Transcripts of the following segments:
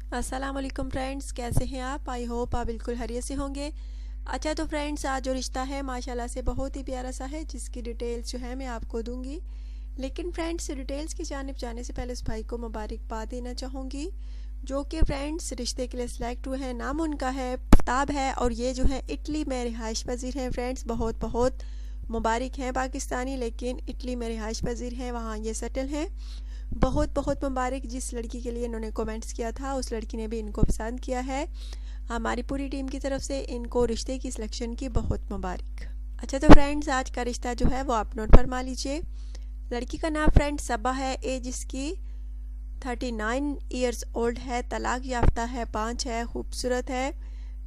अस्सलाम वालेकुम फ्रेंड्स, कैसे हैं आप? आई होप आप बिल्कुल खैरियत से होंगे। अच्छा तो फ्रेंड्स, आज जो रिश्ता है माशाल्लाह से बहुत ही प्यारा सा है, जिसकी डिटेल्स जो है मैं आपको दूंगी। लेकिन फ्रेंड्स, डिटेल्स की जानिब जाने से पहले उस भाई को मुबारकबाद देना चाहूँगी जो कि फ्रेंड्स रिश्ते के लिए सिलेक्ट हुए हैं। नाम उनका है आफ्ताब है और ये जो है इटली में रिहाइश पजीर हैं। फ्रेंड्स, बहुत बहुत मुबारक हैं। पाकिस्तानी लेकिन इटली में रिहाइश पजीर हैं, वहाँ ये सेटल हैं। बहुत बहुत मुबारक। जिस लड़की के लिए इन्होंने कमेंट्स किया था उस लड़की ने भी इनको पसंद किया है। हमारी पूरी टीम की तरफ से इनको रिश्ते की सिलेक्शन की बहुत मुबारक। अच्छा तो फ्रेंड्स, आज का रिश्ता जो है वो आप नोट फरमा लीजिए। लड़की का नाम फ्रेंड्स सबा है, एज इसकी 39 ईयर्स ओल्ड है, तलाक याफ्ता है, 5 है, खूबसूरत है।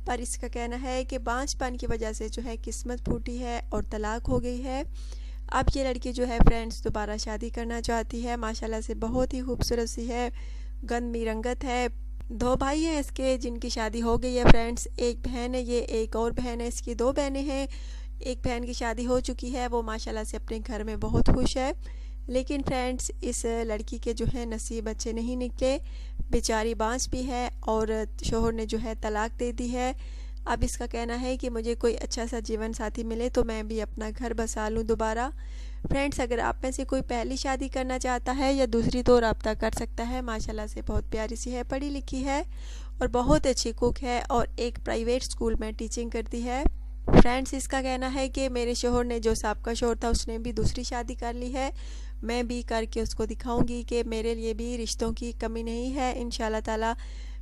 पर इसका कहना है कि बांझपन की वजह से जो है किस्मत फूटी है और तलाक हो गई है। अब ये लड़की जो है फ्रेंड्स दोबारा शादी करना चाहती है। माशाल्लाह से बहुत ही खूबसूरत सी है, गंदमी रंगत है। 2 भाई हैं इसके जिनकी शादी हो गई है फ्रेंड्स। एक बहन है ये, एक और बहन है इसकी। 2 बहनें हैं। एक बहन की शादी हो चुकी है, वो माशाल्लाह से अपने घर में बहुत खुश है। लेकिन फ्रेंड्स, इस लड़की के जो है नसीब अच्छे नहीं निकले। बेचारी बांझ भी है और शोहर ने जो है तलाक दे दी है। अब इसका कहना है कि मुझे कोई अच्छा सा जीवन साथी मिले तो मैं भी अपना घर बसा लूँ दोबारा। फ्रेंड्स, अगर आप में से कोई पहली शादी करना चाहता है या दूसरी तो रब्ता कर सकता है। माशाल्लाह से बहुत प्यारी सी है, पढ़ी लिखी है और बहुत अच्छी कुक है और एक प्राइवेट स्कूल में टीचिंग करती है। फ्रेंड्स, इसका कहना है कि मेरे शोहर ने, जो साबका शोहर था, उसने भी दूसरी शादी कर ली है। मैं भी करके उसको दिखाऊंगी कि मेरे लिए भी रिश्तों की कमी नहीं है। इंशाल्लाह ताला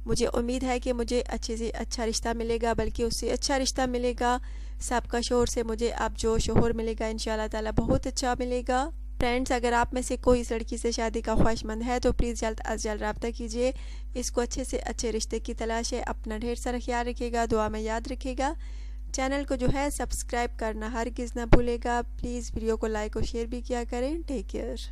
मुझे उम्मीद है कि मुझे अच्छे से अच्छा रिश्ता मिलेगा, बल्कि उससे अच्छा रिश्ता मिलेगा। साबका शोहर से मुझे अब जो शोहर मिलेगा इंशाल्लाह ताला बहुत अच्छा मिलेगा। फ्रेंड्स, अगर आप में से कोई इस लड़की से शादी का ख्वाहिशमंद है तो प्लीज़ जल्द अज जल्द रब्ता कीजिए। इसको अच्छे से अच्छे रिश्ते की तलाश है। अपना ढेर सारा ख्याल रखिएगा, दुआ में याद रखिएगा। चैनल को जो है सब्सक्राइब करना हरगिज़ ना भूलेगा। प्लीज़ वीडियो को लाइक और शेयर भी किया करें। Take care.